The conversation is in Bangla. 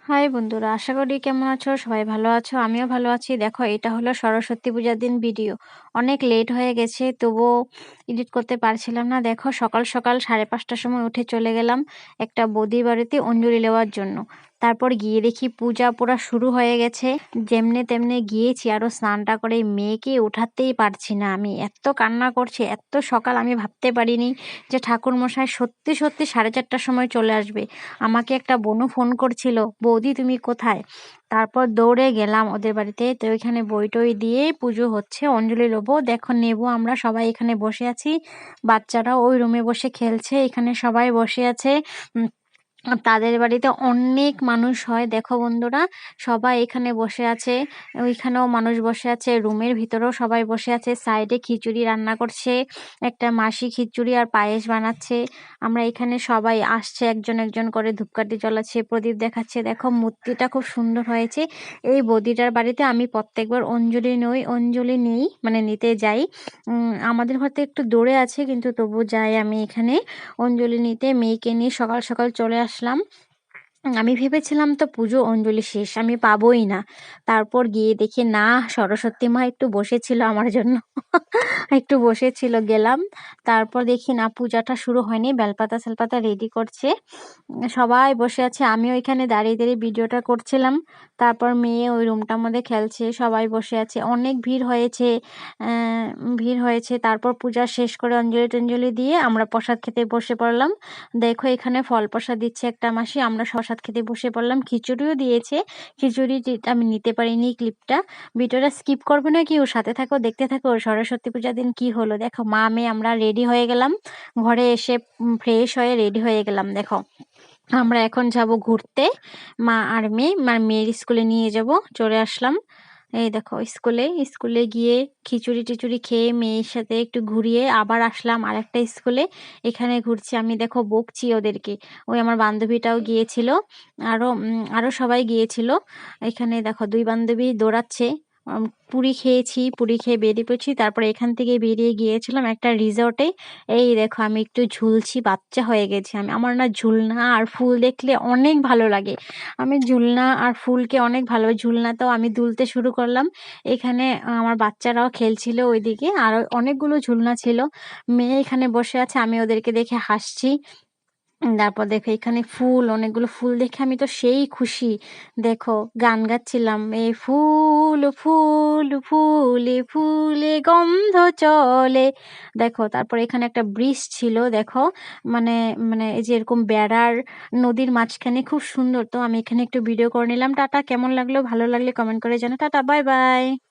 হাই বন্ধুরা, আশা করি কেমন আছো? সবাই ভালো আছো? আমিও ভালো আছি। দেখো, এটা হলো সরস্বতী পূজার দিন ভিডিও। অনেক লেট হয়ে গেছে, তবুও এডিট করতে পারছিলাম না। দেখো, সকাল সকাল 5:30টার সময় উঠে চলে গেলাম একটা বৌদির বাড়িতে অঞ্জলি নেওয়ার জন্য। তারপর গিয়ে দেখি পূজা পুরা শুরু হয়ে গেছে। যেমনে তেমনে গিয়েছি, আরো স্নানটা করে মেয়েকে উঠাতেই পারছি না। আমি এত কান্না করছি, এত সকাল আমি ভাবতে পারিনি যে ঠাকুর মশাই সত্যি সত্যি 4:30টার সময় চলে আসবে। আমাকে একটা বোনও ফোন করছিল, বৌদি তুমি কোথায়? তারপর দৌড়ে গেলাম ওদের বাড়িতে। তো ওইখানে বই টই দিয়ে পুজো হচ্ছে, অঞ্জলি নেবো। দেখো নেবো, আমরা সবাই এখানে বসে আছি। বাচ্চারা ওই রুমে বসে খেলছে, এখানে সবাই বসে আছে। তাদের বাড়িতে অনেক মানুষ হয়। দেখো বন্ধুরা, সবাই এখানে বসে আছে, ওইখানেও মানুষ বসে আছে, রুমের ভিতরেও সবাই বসে আছে। সাইডে খিচুড়ি রান্না করছে, একটা মাসি খিচুড়ি আর পায়েস বানাচ্ছে। আমরা এখানে সবাই আসছে, একজন একজন করে ধূপকাঠি জ্বালাচ্ছে, প্রদীপ দেখাচ্ছে। দেখো মূর্তিটা খুব সুন্দর হয়েছে। এই বৌদিটার বাড়িতে আমি প্রত্যেকবার অঞ্জলি নেই, মানে নিতে যাই। আমাদের ঘর থেকে একটু দূরে আছে, কিন্তু তবু যাই আমি এখানে অঞ্জলি নিতে। মেয়েকে নিয়ে সকাল সকাল চলে আসলাম। আমি ভেবেছিলাম তো পুজো অঞ্জলি শেষ, আমি পাবোই না। তারপর গিয়ে দেখি না, সরস্বতী মা একটু বসেছিল আমার জন্য। একটু বসেছিল, গেলাম। তারপর দেখি না, পূজাটা শুরু হয়নি, বেলপাতা সেলপাতা রেডি করছে। সবাই বসে আছে, আমিও এখানে দাঁড়িয়ে দাঁড়িয়ে ভিডিওটা করছিলাম। তারপর মেয়ে ওই রুমটার মধ্যে খেলছে, সবাই বসে আছে, অনেক ভিড় হয়েছে। ভিড় হয়েছে। তারপর পূজা শেষ করে অঞ্জলি টঞ্জলি দিয়ে আমরা প্রসাদ খেতে বসে পড়লাম। দেখো এখানে ফল প্রসাদ দিচ্ছে একটা মাসি, আমরা প্রসাদ খেতে বসে পড়লাম। খিচুড়িও দিয়েছে। খিচুড়ি আমি নিতে পারিনি ক্লিপটা। ভিডিওটা স্কিপ করবে না, কি ওর সাথে থাকো, দেখতে থাকো। সরস্বতী পূজার দিন কি হলো দেখো। মা মেয়ে আমরা রেডি হয়ে গেলাম, ঘরে এসে ফ্রেশ হয়ে রেডি হয়ে গেলাম। দেখো আমরা এখন যাব ঘুরতে, মা আর মেয়ের স্কুলে নিয়ে যাব। চলে আসলাম। এই দেখো স্কুলে গিয়ে খিচুড়ি টিচুড়ি খেয়ে মেয়ের সাথে একটু ঘুরিয়ে আবার আসলাম আরেকটা স্কুলে। এখানে ঘুরছি আমি, দেখো বকছি ওদেরকে। ওই আমার বান্ধবীটাও গিয়েছিল, আরো সবাই গিয়েছিল। এখানে দেখো দুই বান্ধবী দৌড়াচ্ছে। পুরি খেয়েছি, পুরি খেয়ে বেরিয়ে পড়ছি। তারপরে এখান থেকে বেরিয়ে গিয়েছিলাম একটা রিসর্টে। এই দেখো আমি একটু ঝুলছি, বাচ্চা হয়ে গেছি আমি। আমার না ঝুলনা আর ফুল দেখলে অনেক ভালো লাগে। আমি ঝুলনা আর ফুলকে অনেক ভালো, ঝুলনাতেও আমি দুলতে শুরু করলাম। এখানে আমার বাচ্চারাও খেলছিল, ওইদিকে আরো অনেকগুলো ঝুলনা ছিল। মেয়ে এখানে বসে আছে, আমি ওদেরকে দেখে হাসছি। তারপর দেখো এখানে ফুল, অনেকগুলো ফুল দেখে আমি তো সেই খুশি। দেখো গান গাচ্ছিলাম, এই ফুল ফুল ফুলে ফুলে গন্ধ চলে। দেখো তারপর এখানে একটা ব্রিজ ছিল। দেখো মানে মানে এই যে এরকম বেড়ার, নদীর মাঝখানে, খুব সুন্দর। তো আমি এখানে একটু ভিডিও করে নিলাম। টাটা। কেমন লাগলো? ভালো লাগলে কমেন্ট করে জানাও। Tata, bye bye.